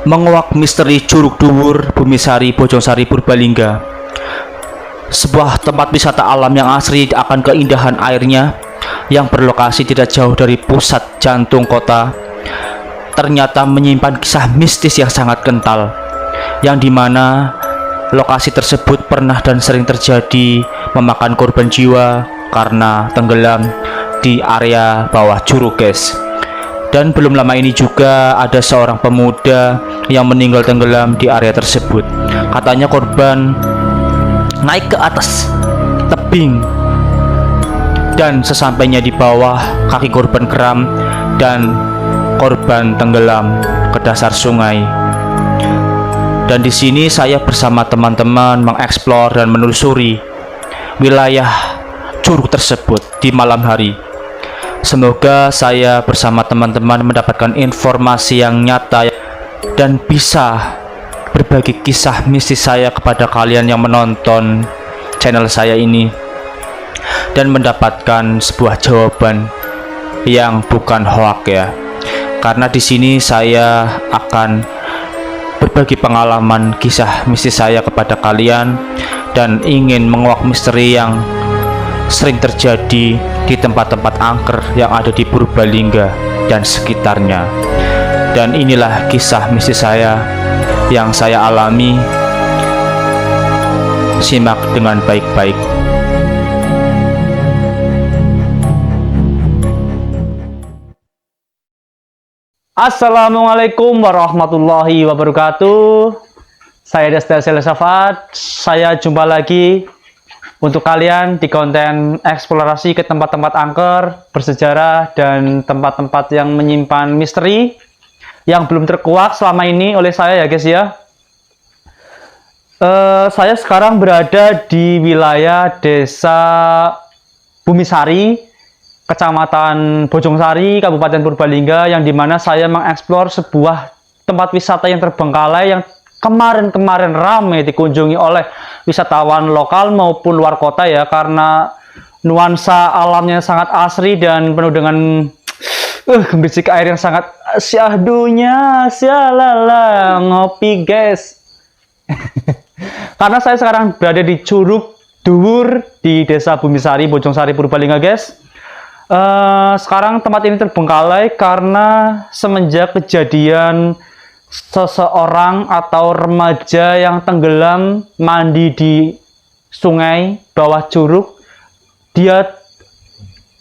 Menguak misteri Curug Dhuwur Bumisari Bojongsari Purbalingga, sebuah tempat wisata alam yang asri akan keindahan airnya yang berlokasi tidak jauh dari pusat jantung kota, ternyata menyimpan kisah mistis yang sangat kental, yang dimana lokasi tersebut pernah dan sering terjadi memakan korban jiwa karena tenggelam di area bawah curug, guys. Dan belum lama ini juga ada seorang pemuda yang meninggal tenggelam di area tersebut. Katanya korban naik ke atas tebing dan sesampainya di bawah, kaki korban kram dan korban tenggelam ke dasar sungai. Dan di sini saya bersama teman-teman mengeksplor dan menelusuri wilayah curug tersebut di malam hari. Semoga saya bersama teman-teman mendapatkan informasi yang nyata dan bisa berbagi kisah mistis saya kepada kalian yang menonton channel saya ini, dan mendapatkan sebuah jawaban yang bukan hoak ya. Karena di sini saya akan berbagi pengalaman kisah mistis saya kepada kalian dan ingin menguak misteri yang sering terjadi di tempat-tempat angker yang ada di Purbalingga dan sekitarnya. Dan inilah kisah mistis saya yang saya alami. Simak dengan baik-baik. Assalamualaikum warahmatullahi wabarakatuh. Saya Desta Selesafat. Saya jumpa lagi untuk kalian di konten eksplorasi ke tempat-tempat angker, bersejarah, dan tempat-tempat yang menyimpan misteri yang belum terkuak selama ini oleh saya ya guys ya. Saya sekarang berada di wilayah Desa Bumisari, Kecamatan Bojongsari, Kabupaten Purbalingga, yang dimana saya mengeksplor sebuah tempat wisata yang terbengkalai yang kemarin-kemarin ramai dikunjungi oleh wisatawan lokal maupun luar kota ya, karena nuansa alamnya sangat asri dan penuh dengan gemericik air yang sangat syahdunya, syalala ngopi guys. Karena saya sekarang berada di Curug Dhuwur di Desa Bumisari Bojongsari Purbalingga guys. Sekarang tempat ini terbengkalai karena semenjak kejadian seseorang atau remaja yang tenggelam mandi di sungai bawah curug. Dia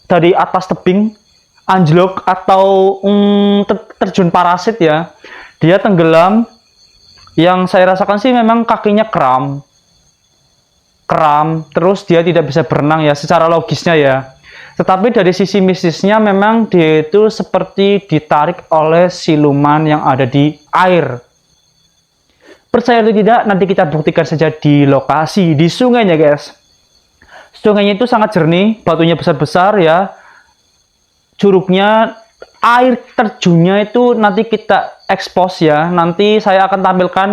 dari atas tebing anjlok atau terjun parasit ya. Dia tenggelam. Yang saya rasakan sih memang kakinya kram, terus dia tidak bisa berenang ya secara logisnya ya. Tetapi dari sisi mistisnya memang dia itu seperti ditarik oleh siluman yang ada di air. Percaya atau tidak, nanti kita buktikan saja di lokasi, di sungainya guys. Sungainya itu sangat jernih, batunya besar-besar ya. Curugnya, air terjunnya itu nanti kita expose ya. Nanti saya akan tampilkan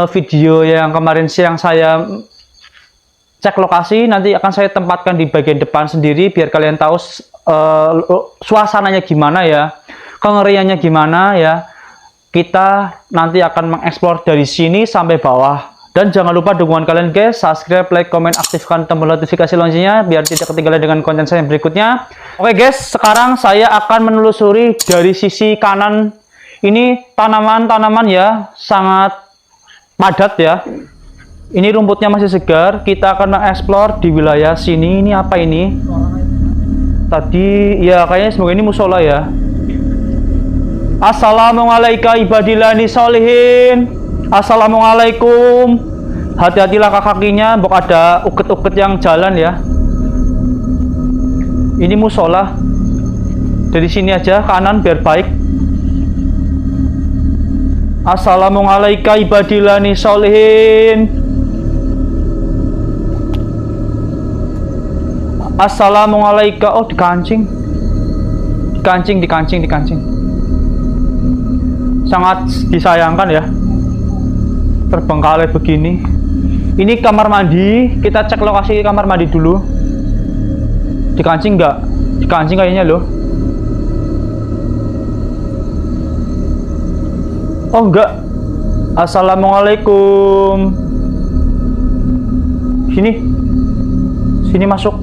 video yang kemarin siang saya cek lokasi, nanti akan saya tempatkan di bagian depan sendiri biar kalian tahu suasananya gimana ya, kengeriannya gimana ya. Kita nanti akan mengeksplor dari sini sampai bawah. Dan jangan lupa dukungan kalian guys, subscribe, like, komen, aktifkan tombol notifikasi loncengnya biar tidak ketinggalan dengan konten saya yang berikutnya. Oke guys, sekarang saya akan menelusuri dari sisi kanan. Ini tanaman-tanaman ya, sangat padat ya. Ini rumputnya masih segar. Kita akan mengeksplor di wilayah sini. Ini apa ini? Tadi ya kayaknya semoga ini musola ya. Assalamualaikum ibadillani sholihin. Assalamualaikum. Hati-hatilah kakinya, bok ada uket-uket yang jalan ya. Ini musola. Dari sini aja kanan biar baik. Assalamualaikum ibadillani sholihin. Assalamualaikum. Oh, dikancing. Sangat disayangkan ya, terbengkalai begini. Ini kamar mandi. Kita cek lokasi kamar mandi dulu. Dikancing nggak? Dikancing kayaknya loh. Oh enggak. Assalamualaikum. Sini. Sini masuk.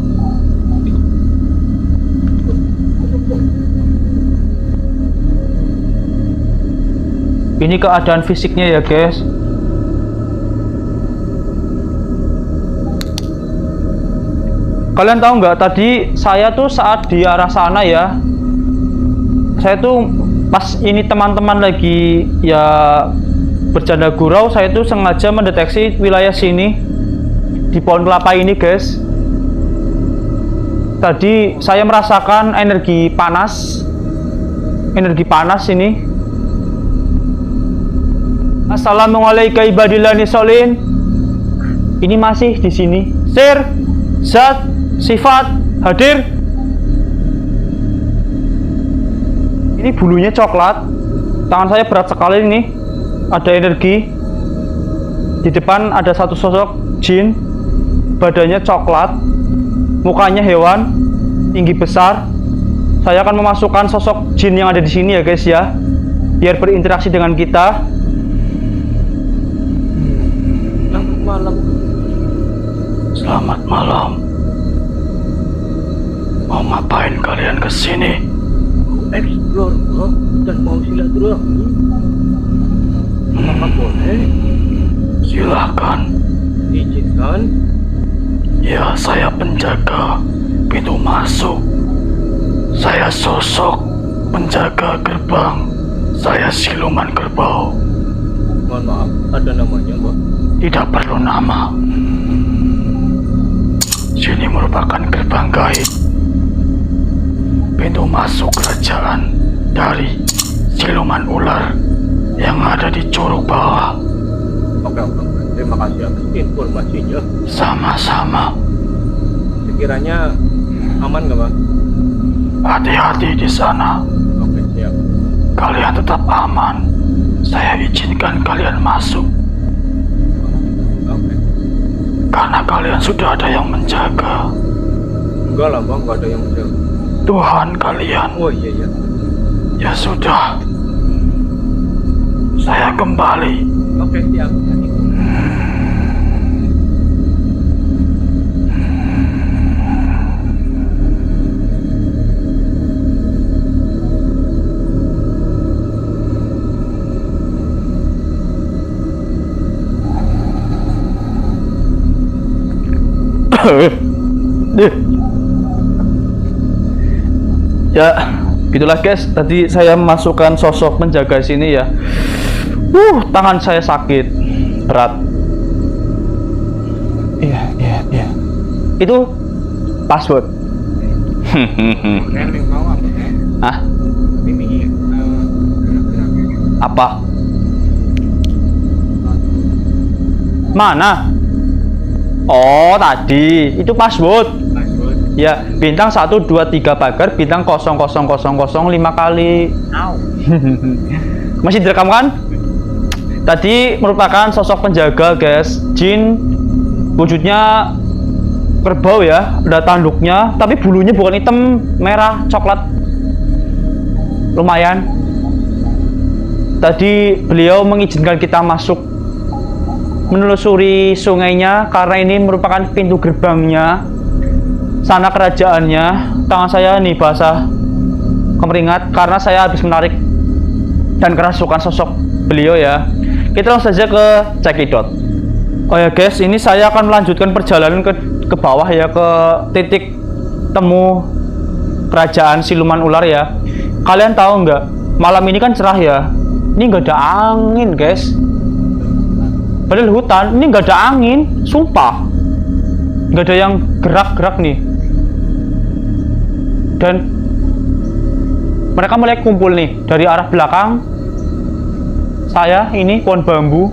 Ini keadaan fisiknya ya guys. Kalian tahu nggak, tadi saya tuh saat di arah sana ya, saya tuh pas ini teman-teman lagi ya bercanda gurau, saya tuh sengaja mendeteksi wilayah sini di pohon kelapa ini guys. Tadi saya merasakan energi panas ini. Assalamualaikum ibadillah nisolin. Ini masih di sini. Sir, zat, sifat, hadir. Ini bulunya coklat. Tangan saya berat sekali ini. Ada energi. Di depan ada satu sosok jin. Badannya coklat. Mukanya hewan. Tinggi besar. Saya akan memasukkan sosok jin yang ada di sini ya guys ya. Biar berinteraksi dengan kita. Selamat malam. Mau ngapain kalian kesini? Explore bro, dan mau silaturahmi. Apakah boleh? Silakan. Izinkan. Ya, saya penjaga pintu masuk. Saya sosok penjaga gerbang. Saya siluman kerbau. Mohon maaf, ada namanya mbak? Tidak perlu nama. Sini merupakan gerbang gaib, pintu masuk kerajaan dari siluman ular yang ada di Curug Bawah. Oke. Terima kasih atas informasinya. Sama-sama. Sekiranya aman nggak mbak? Hati-hati di sana. Oke, siap. Kalian tetap aman. Saya izinkan kalian masuk. Oke. Karena kalian sudah ada yang menjaga. Enggak lah bang, nggak ada yang menjaga. Tuhan kalian. Oh iya. Ya sudah. Saya kembali. Oke, siap. Ya, gitulah guys. Tadi saya masukkan sosok penjaga sini ya. Tangan saya sakit berat. Iya. Itu password. Hah? Apa? Mana? Oh, tadi itu password. Ya, bintang 1 2 3 pagar, bintang 0000 5 kali. Masih direkam kan? Tadi merupakan sosok penjaga, guys. Jin, wujudnya kerbau ya, ada tanduknya, tapi bulunya bukan hitam, merah, coklat. Lumayan. Tadi beliau mengizinkan kita masuk menelusuri sungainya karena ini merupakan pintu gerbangnya sana kerajaannya. Tangan saya nih basah kemeringat karena saya habis menarik dan kerasukan sosok beliau ya. Kita langsung saja ke cekidot. Oh ya guys, ini saya akan melanjutkan perjalanan ke bawah ya, ke titik temu kerajaan siluman ular ya. Kalian tahu nggak, malam ini kan cerah ya, ini nggak ada angin guys. Padahal hutan, ini nggak ada angin, sumpah. Nggak ada yang gerak-gerak nih. Dan mereka mulai kumpul nih dari arah belakang. Saya ini pohon bambu.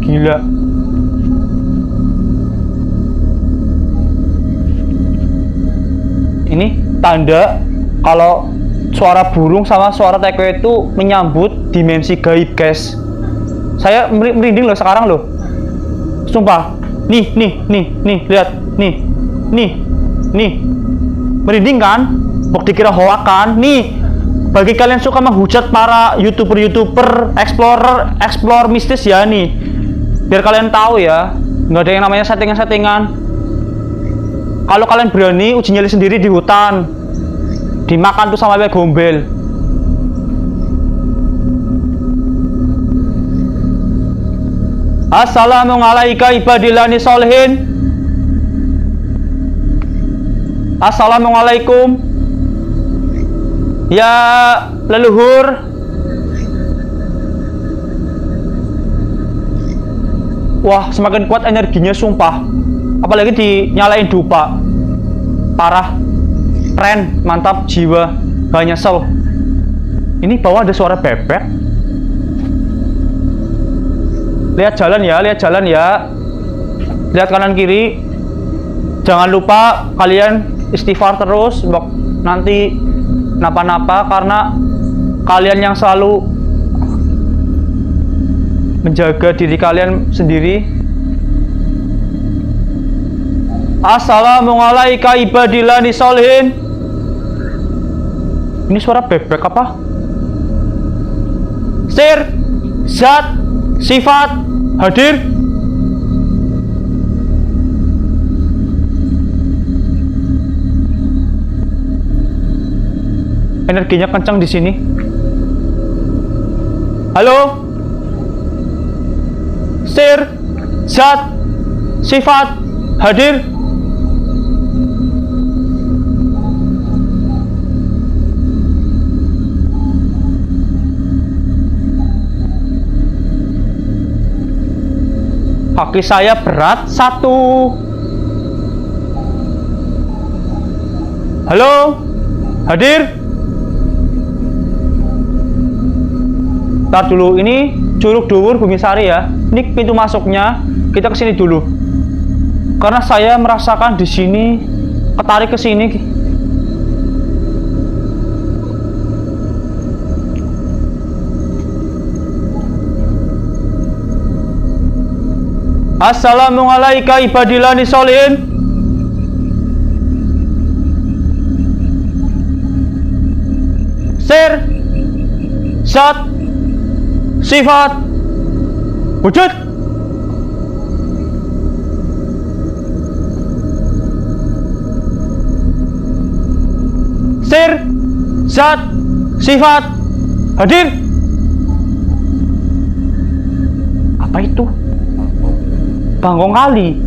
Gila. Ini tanda kalau suara burung sama suara teko itu menyambut dimensi gaib, guys. Saya merinding loh sekarang loh. Sumpah. Nih, lihat. Nih. Merinding kan? Bok dikira hoak kan? Nih. bagi kalian suka menghujat para youtuber explore mistis ya nih, biar kalian tahu ya, nggak ada yang namanya settingan. Kalau kalian berani uji nyali sendiri di hutan, dimakan tuh sama kayak gombel. Assalamualaikum ibadillani sholihin. Assalamualaikum ya leluhur. Wah, semakin kuat energinya sumpah. Apalagi dinyalain dupa. Parah. Keren, mantap, jiwa. Gak nyesel. Ini bawah ada suara bebek. Lihat jalan ya, lihat kanan kiri. Jangan lupa kalian istighfar terus, nanti napa-napa, karena kalian yang selalu menjaga diri kalian sendiri. Assalamualaikum ibadillani sholihin. Ini suara bebek apa? Sir, zat, sifat, hadir. Energinya kencang di sini. Halo? Sir, zat, sifat, hadir. Kaki saya berat 1. Halo? Hadir? Ntar dulu, ini Curug Dhuwur Bumisari ya. Ini pintu masuknya. Kita kesini dulu. Karena saya merasakan di sini, ketarik ke sini. Assalamualaikum ibadillani sholihin. Sir, zat, sifat, wujud. Sir, zat, sifat, hadir. Apa itu? Bangkong kali.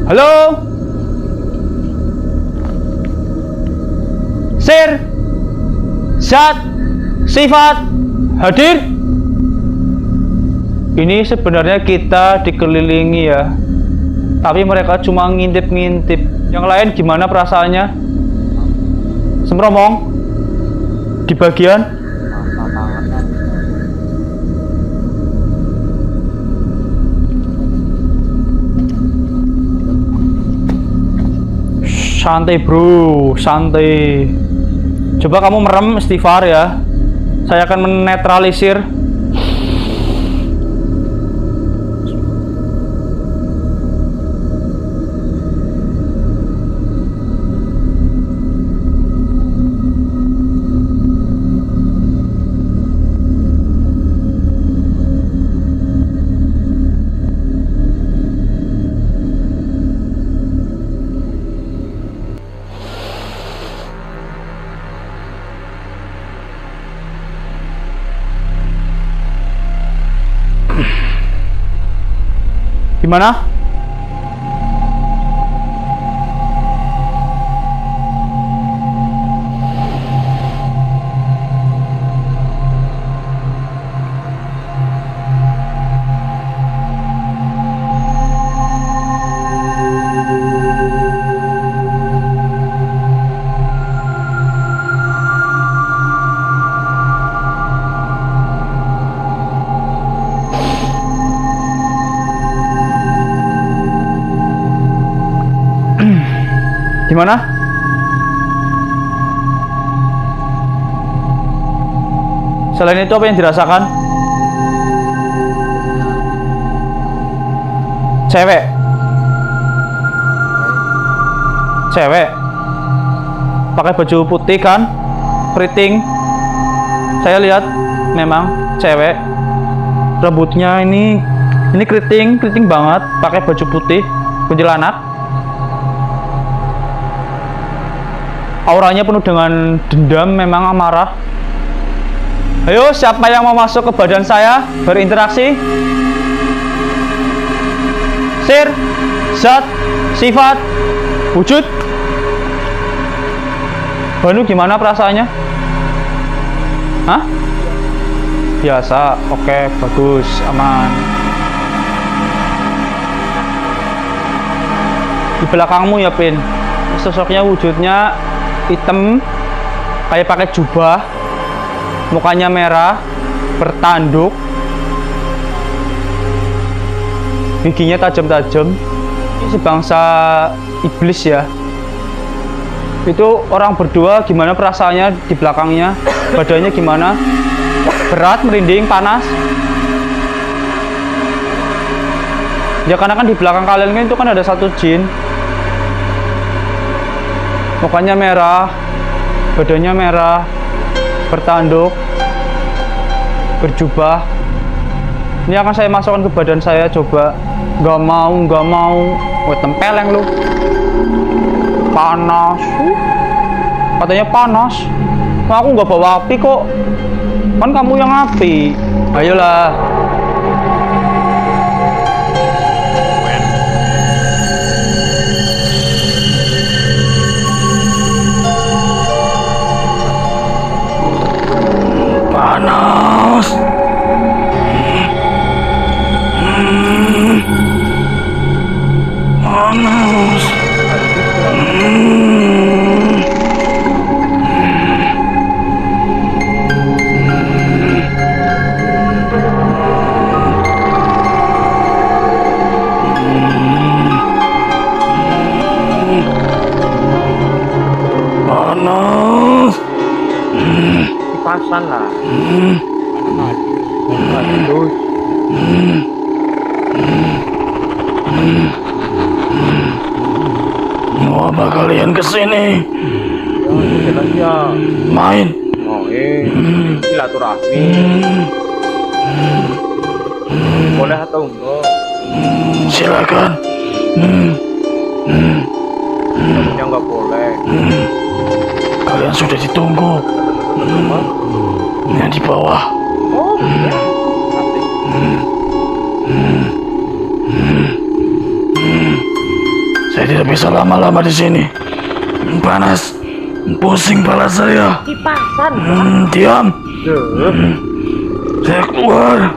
Halo? Sir, zat, sifat, hadir. Ini sebenarnya kita dikelilingi ya, tapi mereka cuma ngintip-ngintip. Yang lain gimana perasaannya? Semromong di bagian santai bro, santai. Coba kamu merem, istighfar ya. Saya akan menetralisir. Gimana? Gimana? Selain itu apa yang dirasakan? Cewek. pakai baju putih kan, keriting. Saya lihat memang cewek, rambutnya ini keriting banget, pakai baju putih, kuntilanak. Auranya penuh dengan dendam, memang amarah. Ayo, siapa yang mau masuk ke badan saya berinteraksi? Sir, zat, sifat, wujud. Banu, gimana perasaannya? Hah? Biasa, oke, bagus, aman. Di belakangmu ya, Pin. Sosoknya, wujudnya hitam, kayak pakai jubah, mukanya merah, bertanduk, giginya tajam-tajam. Ini sebangsa iblis ya. Itu orang berdua gimana perasaannya di belakangnya? Badannya gimana? Berat, merinding, panas? Ya karena kan di belakang kalian kan itu kan ada satu jin. Mukanya merah, badannya merah, bertanduk, berjubah. Ini akan saya masukkan ke badan saya, coba. Gak mau. Wah, tempeleng lu. Panas. Katanya panas. Wah, aku nggak bawa api kok. Kan kamu yang api. Ayolah. Panas. Panas. Panas. Kipasan lah. Aduh. Mau apa kalian kesini? Ya, Main. oh silaturahmi. Boleh atau enggak? Silakan. Yang enggak boleh. Kalian sudah ditunggu. Yang di bawah. Oh, ya. Nanti. Saya tidak bisa lama-lama di sini. Panas. Pusing kepala saya. Kipasan. Diam. Saya keluar.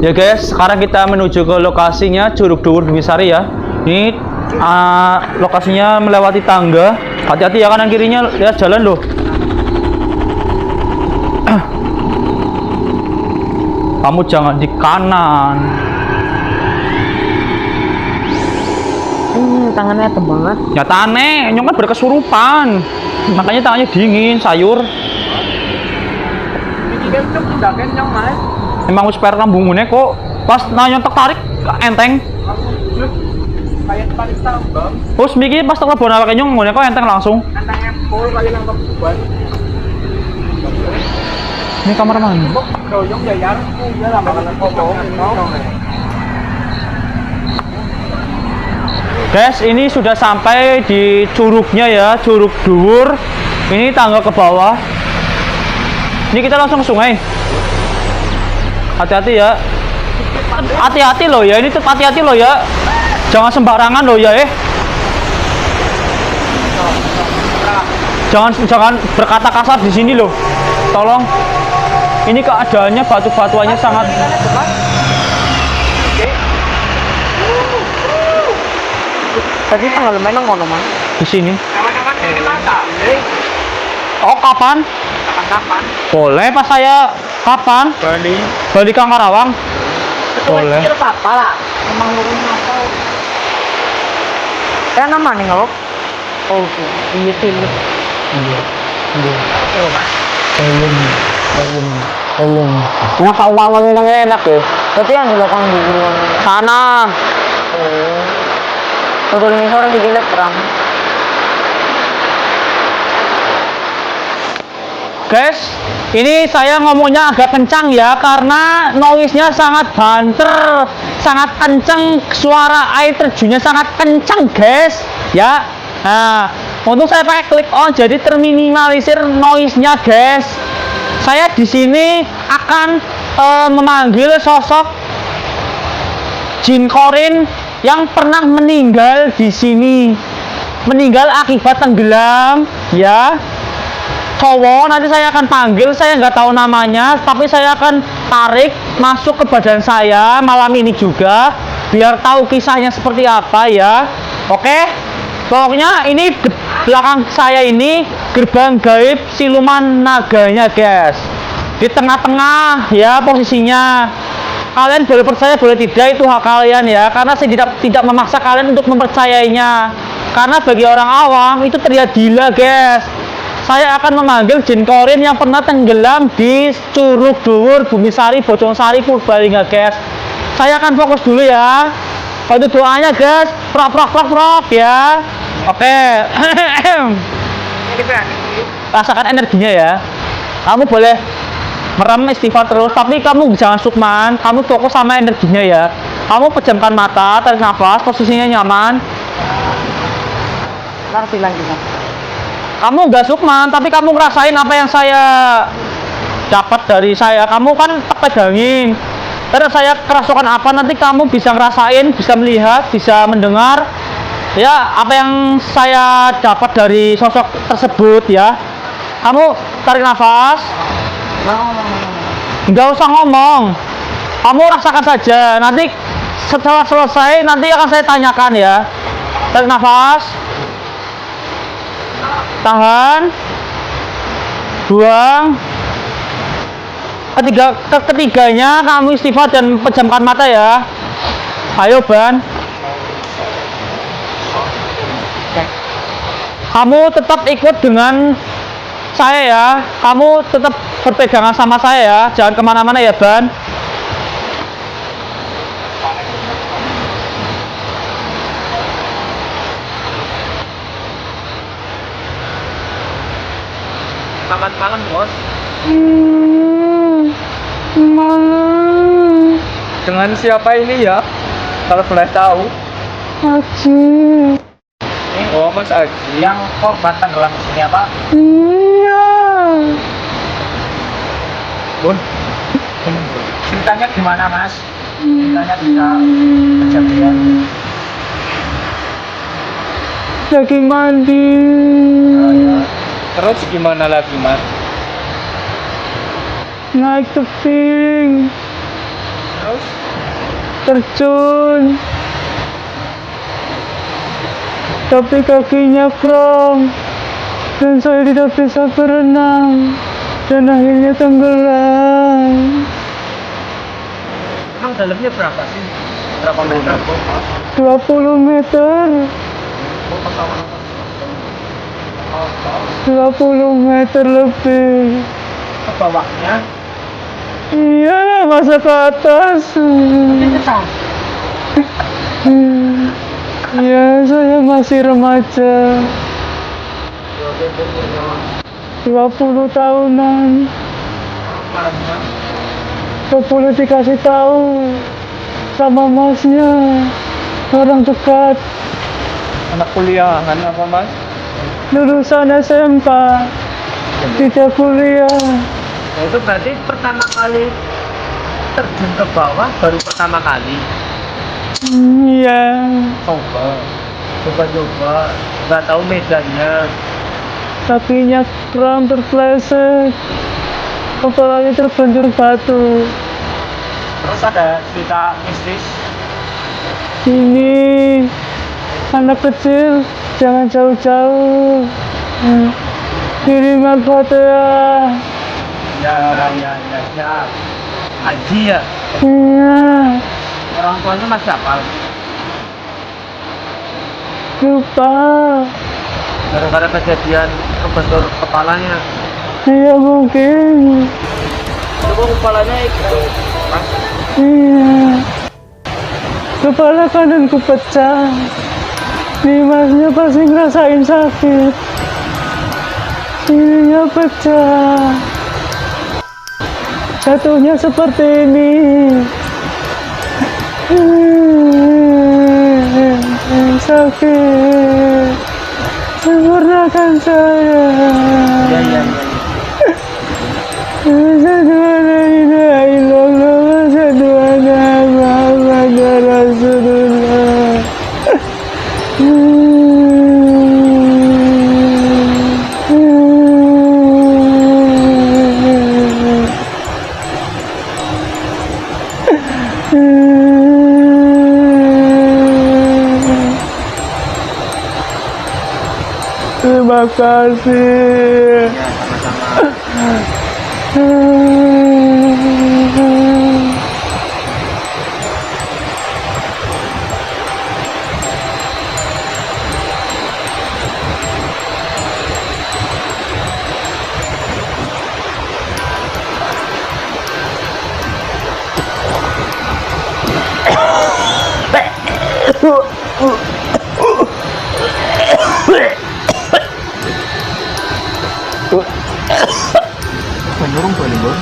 Ya guys, sekarang kita menuju ke lokasinya Curug Dhuwur Bumisari ya. Ini lokasinya melewati tangga. Hati-hati ya, kanan kirinya lihat jalan loh. Kamu jangan di kanan. Tangannya hitam banget. Ya tane, nyong kan berkesurupan. Makanya tangannya dingin, sayur. Ini kan tuh udah kenyang, Mas. Emang wis per rambungune kok pas nanya tertarik enteng. Kayak tarik tambang. Terus miki pas tak lebon awake nyong ngene kok enteng langsung. Antang empol kayak nangkep beban. Ini kamar mandi. Doyong jayar. Iya lah makanan foto. Guys, ini sudah sampai di curugnya ya, Curug Dhuwur. Ini tangga ke bawah. Ini kita langsung ke sungai. Hati-hati ya. Hati-hati loh ya, ini tuh hati-hati loh ya. Jangan sembarangan loh ya Jangan berkata kasar di sini loh. Tolong. Ini keadaannya batu-batuannya sangat. Tadi tanggal main nang ngono, Mas. Di sini. Kawan-kawan ini mata. Oh, kapan? Kapan? Boleh pas saya kapan? Bali. Balik ke Karawang. Boleh. Kira apa lah? Emang ngurung apa? Ya nama nih nggak? Oh, iya sih. Iya. Nah, kalau umpamanya yang enak ya. Berarti yang dilakukan di luar. Sana. Turun ini sore digilet terang. Guys, ini saya ngomongnya agak kencang ya karena noise-nya sangat banter, sangat kencang, suara air terjunnya sangat kencang, guys. Ya. Nah, untuk saya pakai click on jadi terminimalisir noise-nya, guys. Saya di sini akan memanggil sosok Jin Korin yang pernah meninggal di sini. Meninggal akibat tenggelam, ya. Cowok, nanti saya akan panggil, saya nggak tahu namanya, tapi saya akan tarik masuk ke badan saya malam ini juga, biar tahu kisahnya seperti apa ya. Oke, pokoknya ini belakang saya ini gerbang gaib siluman naganya, guys. Di tengah-tengah ya posisinya. Kalian boleh percaya boleh tidak, itu hak kalian ya, karena saya tidak memaksa kalian untuk mempercayainya. Karena bagi orang awam itu terlihat gila, guys. Saya akan memanggil Jin Korin yang pernah tenggelam di Curug Dhuwur Bumisari Bojongsari Purbalingga, guys. Saya akan fokus dulu ya. Bantu doanya, guys. Prok ya. Oke. Rasakan energinya ya. Kamu boleh merem istighfar terus, tapi kamu jangan sukman. Kamu fokus sama energinya ya. Kamu pejamkan mata, tarik nafas, posisinya nyaman. Ntar bilang juga. Kamu nggak sukman, tapi kamu ngerasain apa yang saya dapat dari saya. Kamu kan tak pegangin. Terus saya kerasukan apa, nanti kamu bisa ngerasain, bisa melihat, bisa mendengar. Ya, apa yang saya dapat dari sosok tersebut ya. Kamu tarik nafas. Nggak usah ngomong. Kamu rasakan saja. Nanti setelah selesai, nanti akan saya tanyakan ya. Tarik nafas. Tahan, buang. Ketiganya kamu istighfar dan pejamkan mata ya. Ayo Ban. Kamu tetap ikut dengan saya ya. Kamu tetap berpegangan sama saya ya. Jangan kemana-mana ya Ban. Selamat malam, Bos. Dengan siapa ini ya? Kalau boleh tahu. Haji. Oh, Mas Aji. Yang korban tenggelam di sini apa? Iya. Bun. Ceritanya gimana, Mas? Ceritanya bisa kejadian. Lagi mandi. Oh, ya. Terus gimana lagi, Mas? Naik tebing. Terus? Terjun. Tapi kakinya kram. Dan saya tidak bisa berenang. Dan akhirnya tenggelam. Emang dalamnya berapa sih? Berapa meter? 20 meter. 20 meter lebih. Ke bawahnya? Iya, masa ke atas. Iya, saya masih remaja. 20 tahunan. 20 dikasih tahu sama masnya, orang dekat. Anak kuliahan apa, Mas? Lulusan SMK, tidak kuliah. Nah, itu berarti pertama kali terjun ke bawah baru pertama kali. Iya, Coba, nggak tahu medannya. kakinya kram terpleset, kepalanya terbentur batu. Terus ada cerita mistis. Ini anak kecil, jangan jauh-jauh. Kirim Al-Fatihah. Ya. Haji ya. Iya, Orang tuanya masih apa? lupa. gara-gara kejadian kebentur kepalanya. Iya mungkin. Itu kok kepalanya itu mas. Iya. Kepala kananku pecah. Dimasnya pasti ngerasain sakit. Ininya pecah. Jatuhnya seperti ini. Sakit. Sempurnakan saya. Iya. Asyhadu an la ilaha illallah wa asyhadu anna Muhammadar Rasulullah. Terima kasih. Menurung paling bor.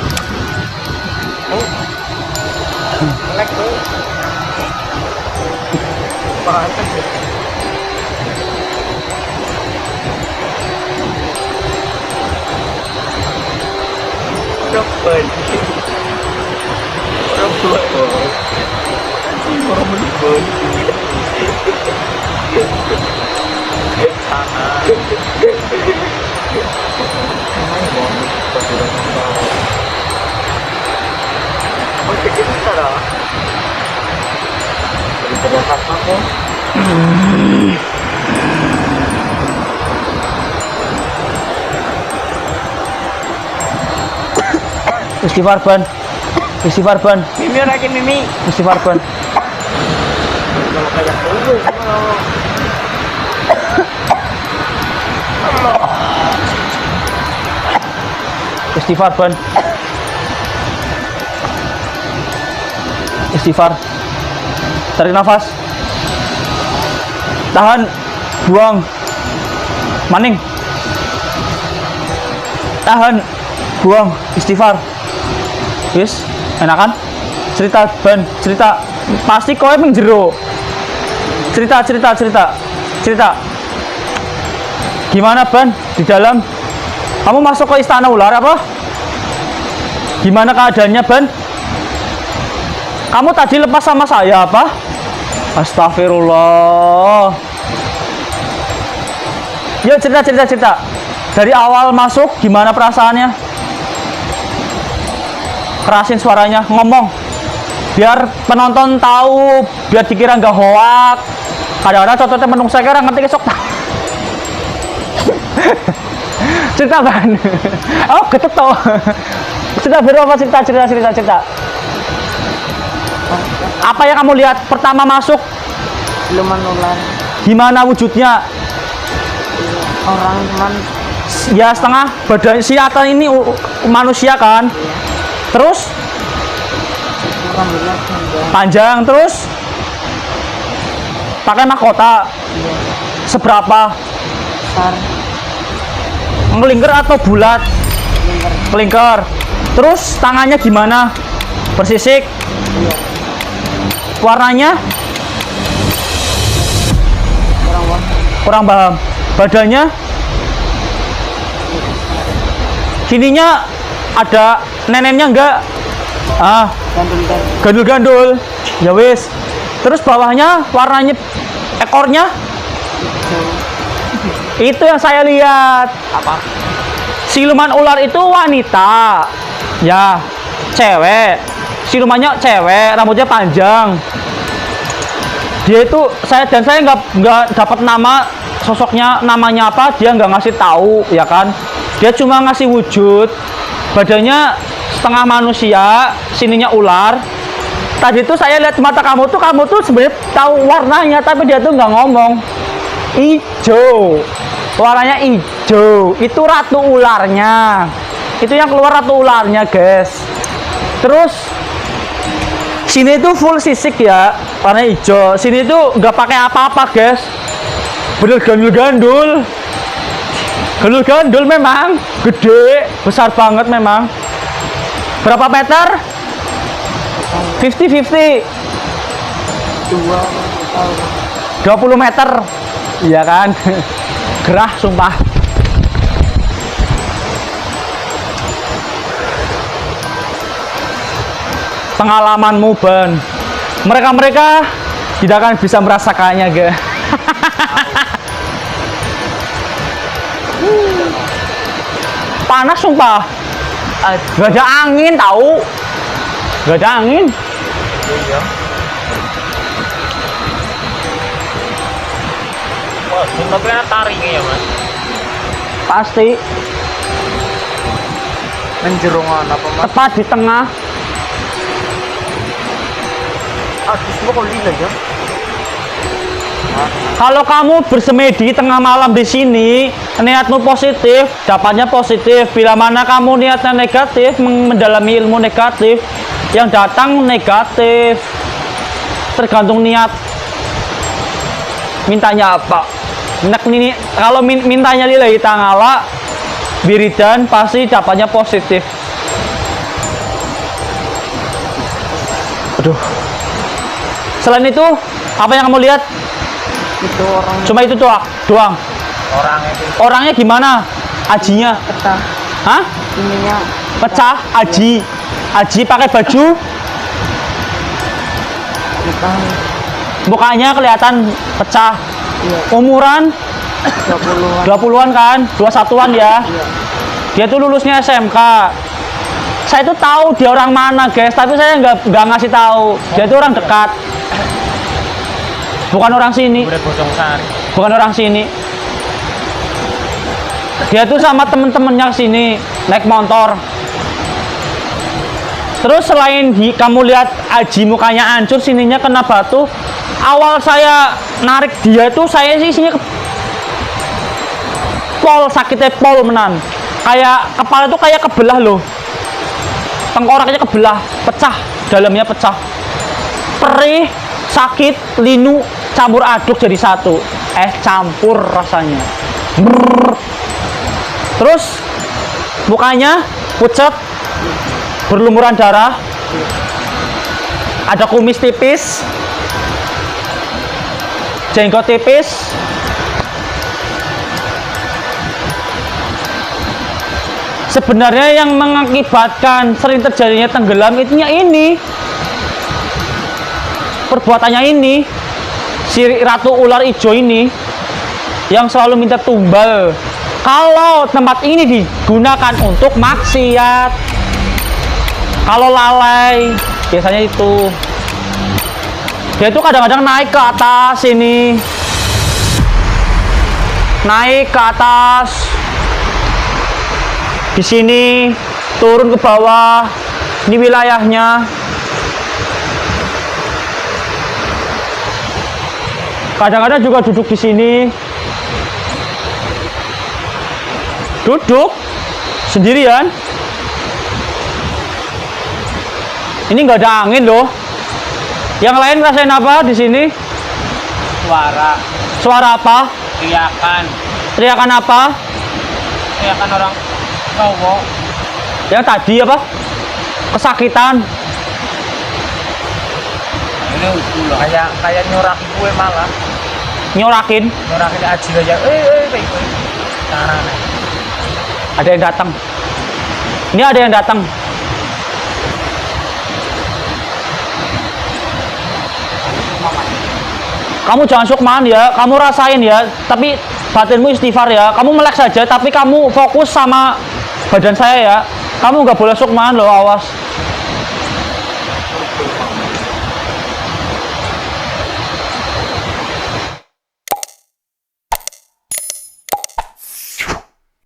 Lek tuh. Pantes. Cepet. Orang tua tuh. Orang menipun. Istighfar ban. Istighfar ban. Mimi lagi Mimi. Istighfar ban. Kalau kayak dulu semua. Istighfar ban. Istighfar. Tarik nafas. Tahan. Buang. Maning. Tahan. Buang. Istighfar. Wis, enakan? Cerita ban, cerita. Pasti kowe ping jero. Cerita. Gimana ban di dalam? Kamu masuk ke istana ular apa? Gimana keadaannya ban? Kamu tadi lepas sama saya apa? Astagfirullah. Ya cerita. Dari awal masuk gimana perasaannya? Kerasin suaranya, ngomong. Biar penonton tahu, biar dikira nggak hoak. Kadang-kadang contohnya menunggu saya kira ngerti kesok. Cerita ban. Oh getet toh. Cerita berapa cerita. Apa yang kamu lihat pertama masuk? Siluman ular. Gimana wujudnya? Orang cuman Ya setengah badan si Ata ini manusia kan. Terus rambutnya panjang terus pakai mahkota. Seberapa? besar. Melingkar atau bulat? Melingkar. Terus tangannya gimana? Bersisik? Warnanya? Kurang paham. Badannya? Sininya ada neneknya enggak? Gandul-gandul. Ya wis. Terus bawahnya warnanya, ekornya? Itu yang saya lihat. Apa? Siluman ular itu wanita. Ya, cewek. Silumannya cewek, rambutnya panjang. Dia itu saya nggak dapat nama sosoknya, namanya apa, dia nggak ngasih tahu, ya kan? Dia cuma ngasih wujud. Badannya setengah manusia, sininya ular. Tadi tuh saya lihat mata kamu tuh sebenarnya tahu warnanya, tapi dia tuh nggak ngomong. Ijo. Warnanya hijau. Itu ratu ularnya. Itu yang keluar ratu ularnya, guys. Terus sini tuh full sisik ya, warna hijau. Sini tuh nggak pakai apa-apa, guys. Bener gandul-gandul. Gandul-gandul memang, gede, besar banget memang. Berapa meter? 50-50. 20 meter. Iya kan? Gerah sumpah. Pengalamanmu, Ban. Mereka tidak akan bisa merasakannya, guys. Panas sumpah. Gak ada angin tahu. Gak ada angin. Iya. Wah, sebenarnya taringnya ya, Mas. Pasti Menjerongan apa, Mas? tepat di tengah. Aduh, semua kok lila ya? Kalau kamu bersemedi tengah malam di sini, niatmu positif, dapatnya positif. Bila mana kamu niatnya negatif, mendalami ilmu negatif, yang datang negatif. Tergantung niat. Mintanya apa? Kalau mintanya lillahi ta'ala, wiridan pasti dapatnya positif. Aduh. Selain itu, apa yang kamu lihat? Itu orang Cuma itu doang. Orangnya itu. Orangnya gimana? Ajinya? pecah. Hah? Ininya Pecah? Aji? Aji pakai baju? bukan Mukanya kelihatan pecah. iya Umuran 20-an. 20-an kan? 21-an ya. Iya. Dia tuh lulusnya SMK. Saya tuh tahu dia orang mana, guys, tapi saya nggak ngasih tahu. Dia tuh orang dekat. Bukan orang sini. Udah Bojong Sari. Bukan orang sini. Dia tuh sama temen-temennya sini naik motor. Terus selain kamu lihat Aji mukanya hancur, sininya kena batu. Awal saya narik dia tuh saya sih sini pol, sakitnya pol menan. Kayak kepala tuh kayak kebelah loh. Tengkoraknya kebelah, pecah, dalamnya pecah. Perih, sakit, linu, campur aduk jadi satu. Campur rasanya. Brrr. Terus mukanya pucat, berlumuran darah. Ada kumis tipis, jenggot tipis. Sebenarnya yang mengakibatkan sering terjadinya tenggelam itunya ini. Perbuatannya ini. Si ratu ular hijau ini yang selalu minta tumbal. Kalau tempat ini digunakan untuk maksiat, kalau lalai, biasanya itu. Dia itu kadang-kadang naik ke atas ini. Naik ke atas. Di sini turun ke bawah. Ini wilayahnya. Kadang-kadang juga duduk di sini. Duduk sendirian. Ini nggak ada angin loh. Yang lain ngerasain apa di sini? Suara. Suara apa? Teriakan. Teriakan apa? Teriakan orang cowok. Yang tadi apa? Kesakitan. Ini udah kayak nyorakin gue malah. Nyorakin. Nyorakin Aji aja. Baik gue. Nah. Ada yang datang. Ini ada yang datang. Kamu jangan sukman ya, kamu rasain ya, tapi batinmu istighfar ya. Kamu melek saja, tapi kamu fokus sama badan saya ya. Kamu nggak boleh sukman loh, awas.